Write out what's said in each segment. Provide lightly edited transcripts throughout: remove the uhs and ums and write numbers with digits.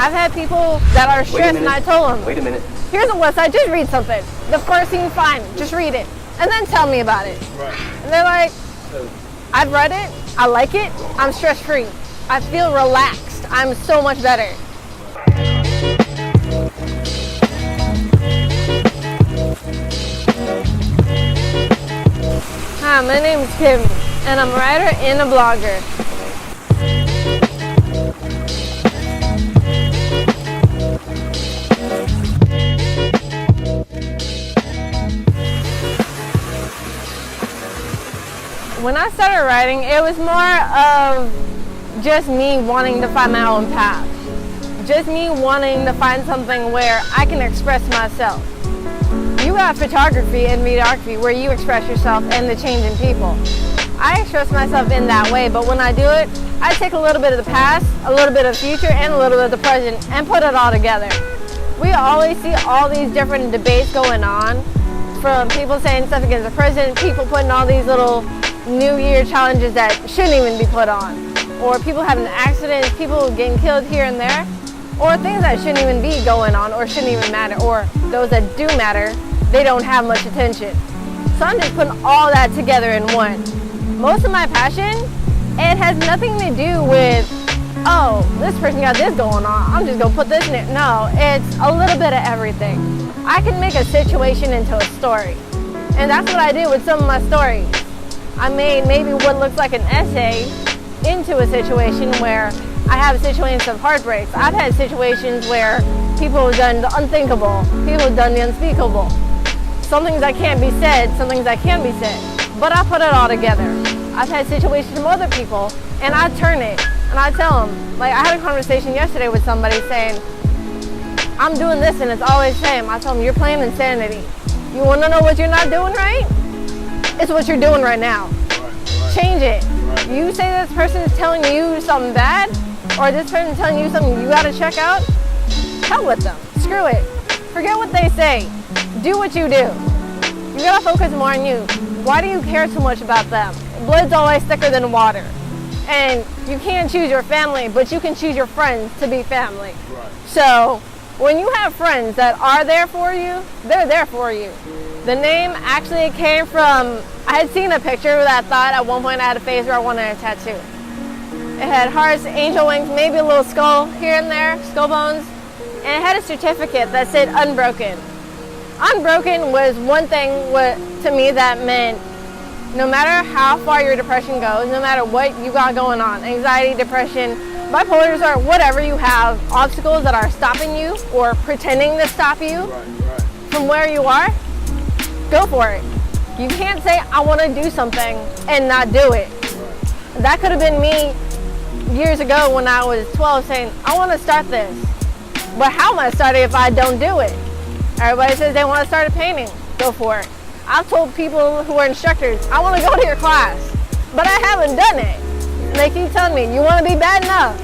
I've had people that are stressed and I told them, wait a minute. Here's a website, just read something. The first thing you find, just read it. And then tell me about it. Right. And they're like, I've read it, I like it, I'm stress-free. I feel relaxed, I'm so much better. Hi, my name is Kim, and I'm a writer and a blogger. When I started writing, it was more of just me wanting to find my own path. Just me wanting to find something where I can express myself. You got photography and videography where you express yourself and the change in people. I express myself in that way, but when I do it, I take a little bit of the past, a little bit of the future, and a little bit of the present and put it all together. We always see all these different debates going on, from people saying stuff against the president, people putting all these little New Year challenges that shouldn't even be put on, or people having accidents, people getting killed here and there, or things that shouldn't even be going on or shouldn't even matter, or those that do matter, they don't have much attention. So I'm just putting all that together in one. Most of my passion, it has nothing to do with, oh, this person got this going on, I'm just gonna put this in it. No, it's a little bit of everything. I can make a situation into a story, and that's what I do with some of my stories. I made maybe what looks like an essay into a situation where I have situations of heartbreaks. I've had situations where people have done the unthinkable, people have done the unspeakable. Some things that can't be said, some things that can be said, but I put it all together. I've had situations from other people, and I turn it, and I tell them. Like, I had a conversation yesterday with somebody saying, I'm doing this and it's always the same. I told them, you're playing insanity. You want to know what you're not doing right? It's what you're doing right now. Right. Change it. You say this person is telling you something bad, or this person is telling you something you got to check out, hell with them. Screw it. Forget what they say. Do what you do. You got to focus more on you. Why do you care so much about them? Blood's always thicker than water. And you can't choose your family, but you can choose your friends to be family. Right. So when you have friends that are there for you, they're there for you. The name actually came from, I had seen a picture that I thought at one point I had a face where I wanted a tattoo. It had hearts, angel wings, maybe a little skull here and there, skull bones, and it had a certificate that said unbroken. Unbroken was one thing to me that meant no matter how far your depression goes, no matter what you got going on, anxiety, depression, bipolar disorder, whatever you have, obstacles that are stopping you or pretending to stop you from where you are, go for it. You can't say, I want to do something and not do it. That could have been me years ago when I was 12 saying, I want to start this. But how am I starting if I don't do it? Everybody says they want to start a painting. Go for it. I've told people who are instructors, I want to go to your class, but I haven't done it. They keep telling me, you want to be bad enough?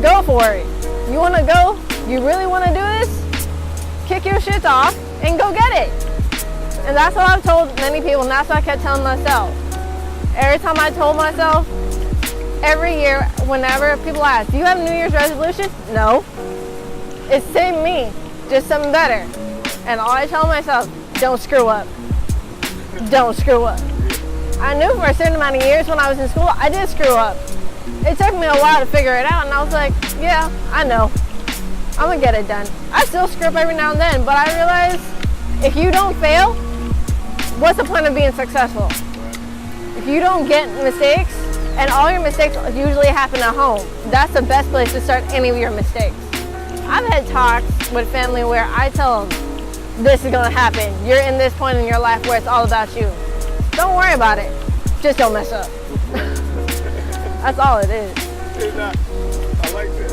Go for it. You want to go? You really want to do this? Kick your shit off and go get it. And that's what I've told many people, and that's what I kept telling myself. Every time I told myself, every year, whenever people ask, do you have a New Year's resolution? No. It's the same me, just something better. And all I tell myself, don't screw up. Don't screw up. I knew for a certain amount of years when I was in school, I did screw up. It took me a while to figure it out, and I was like, yeah, I know. I'm gonna get it done. I still screw up every now and then, but I realize if you don't fail, what's the point of being successful? If you don't get mistakes, and all your mistakes usually happen at home, that's the best place to start any of your mistakes. I've had talks with family where I tell them, this is gonna happen. You're in this point in your life where it's all about you. Don't worry about it. Just don't mess up. That's all it is. I like that.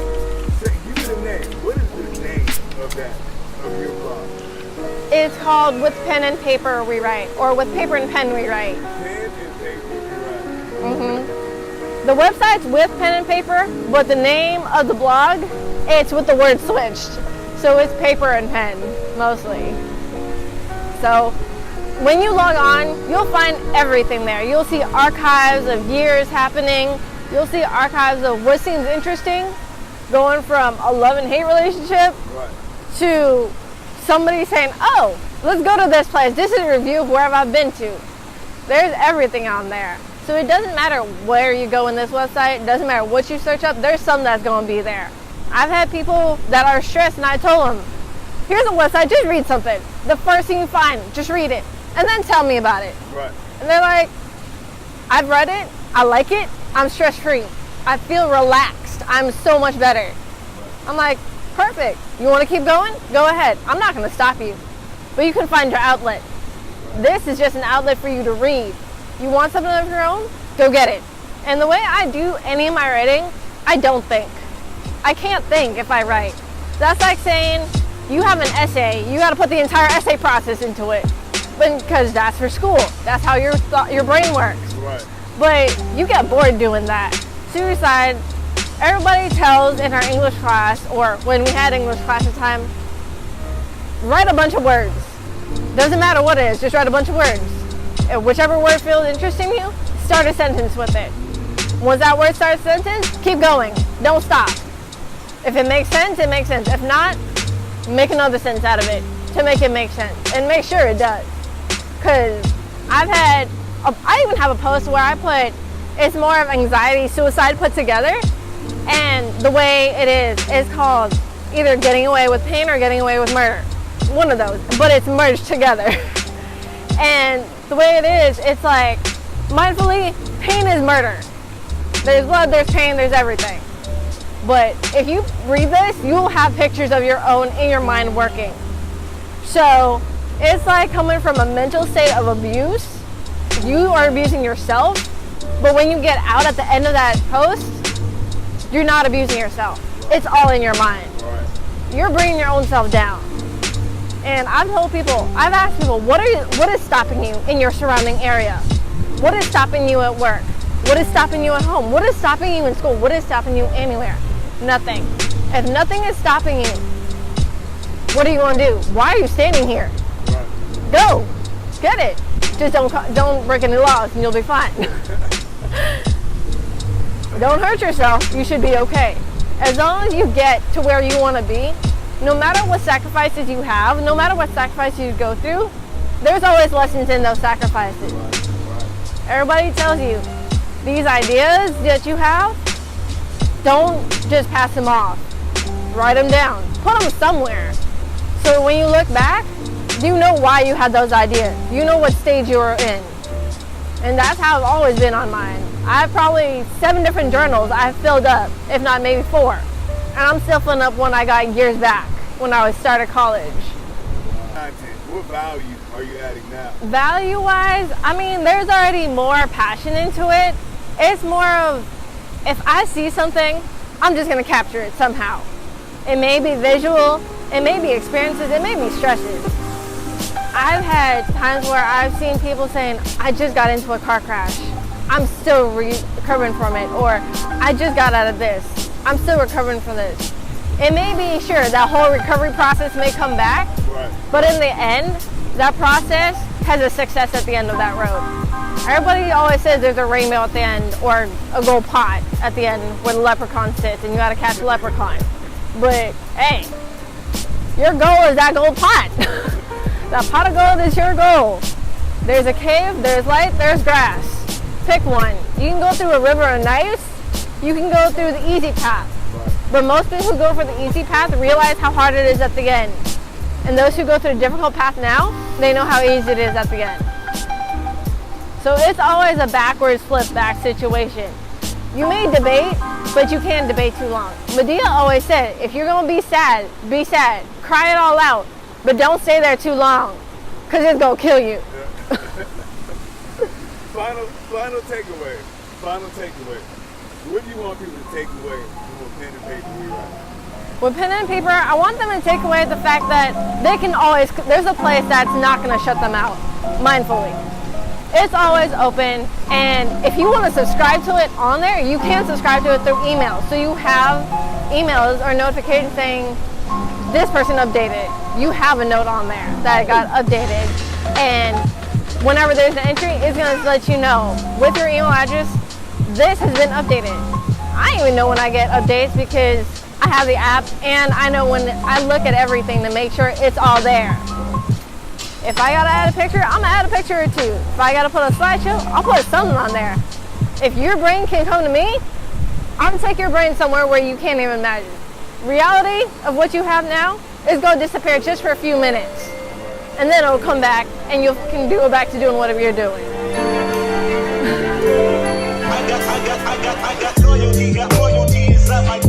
So give me the name. What is the name of your blog? It's called With Pen and Paper We Write, or With Paper and Pen We Write. Pen and Paper We Write. The website's With Pen and Paper, but the name of the blog, it's with the word switched. So it's paper and pen, mostly. So when you log on, you'll find everything there. You'll see archives of years happening. You'll see archives of what seems interesting. going from a love and hate relationship Right. to somebody saying, oh, let's go to this place. This is a review of wherever I've been to. There's everything on there. So it doesn't matter where you go in this website. It doesn't matter what you search up. There's some that's going to be there. I've had people that are stressed and I told them, here's a website, just read something. The first thing you find, just read it. And then tell me about it. Right. And they're like, I've read it. I like it. I'm stress-free. I feel relaxed. I'm so much better. I'm like, perfect. You want to keep going? Go ahead. I'm not going to stop you. But you can find your outlet. This is just an outlet for you to read. You want something of your own? Go get it. And the way I do any of my writing, I don't think. I can't think if I write. That's like saying you have an essay. You got to put the entire essay process into it. Because that's for school. That's how your brain works. Right. But you get bored doing that. Suicide, everybody tells in our English class, or when we had English class at the time, write a bunch of words. Doesn't matter what it is, just write a bunch of words. And whichever word feels interesting to you, start a sentence with it. Once that word starts a sentence, keep going. Don't stop. If it makes sense, it makes sense. If not, make another sentence out of it to make it make sense. And make sure it does. Because I even have a post where I put, it's more of anxiety, suicide put together. And the way it is called either getting away with pain or getting away with murder. One of those, but it's merged together. And the way it is, it's like, mindfully, pain is murder. There's blood, there's pain, there's everything. But if you read this, you'll have pictures of your own in your mind working. So it's like coming from a mental state of abuse. You are abusing yourself, but when you get out at the end of that post, you're not abusing yourself. It's all in your mind. You're bringing your own self down. And I've asked people, what is stopping you in your surrounding area? What is stopping you at work? What is stopping you at home? What is stopping you in school? What is stopping you anywhere? Nothing. If nothing is stopping you, what are you going to do? Why are you standing here? Go. Get it. Just don't break any laws and you'll be fine. Don't hurt yourself. You should be okay. As long as you get to where you want to be, no matter what sacrifices you have, no matter what sacrifices you go through, there's always lessons in those sacrifices. Everybody tells you these ideas that you have, don't just pass them off. Write them down. Put them somewhere. So when you look back, you know why you had those ideas. You know what stage you were in. And that's how I've always been on mine. I have probably 7 different journals I've filled up, if not maybe 4. And I'm still filling up one I got years back when I was started college. Content. What value are you adding now? Value-wise, I mean, there's already more passion into it. It's more of, if I see something, I'm just going to capture it somehow. It may be visual, it may be experiences, it may be stresses. I've had times where I've seen people saying, I just got into a car crash. I'm still recovering from it. Or, I just got out of this. I'm still recovering from this. It may be, sure, that whole recovery process may come back, Right. but in the end, that process has a success at the end of that road. Everybody always says there's a rainbow at the end or a gold pot at the end where the leprechaun sits and you gotta catch the leprechaun. But hey, your goal is that gold pot. That pot of gold is your goal. There's a cave, there's light, there's grass. Pick one. You can go through a river on ice, you can go through the easy path. But most people who go for the easy path realize how hard it is at the end. And those who go through the difficult path now, they know how easy it is at the end. So it's always a backwards flip back situation. You may debate, but you can't debate too long. Medea always said, if you're gonna be sad, cry it all out, but don't stay there too long, because it's gonna kill you. Final takeaway. What do you want people to take away from pen and paper we write? With pen and paper, I want them to take away the fact that they can always, there's a place that's not going to shut them out, mindfully. It's always open, and if you want to subscribe to it on there, you can subscribe to it through email. So you have emails or notifications saying, this person updated. You have a note on there that got updated, and whenever there's an entry, it's going to let you know with your email address, this has been updated. I don't even know when I get updates because I I have the app, and I know when I look at everything to make sure it's all there. If I gotta add a picture, I'm gonna add a picture or two. If I gotta put a slideshow, I'll put something on there. If your brain can come to me, I'm gonna take your brain somewhere where you can't even imagine. Reality of what you have now is gonna disappear just for a few minutes. And then it'll come back and you can go back to doing whatever you're doing. I got loyalty inside my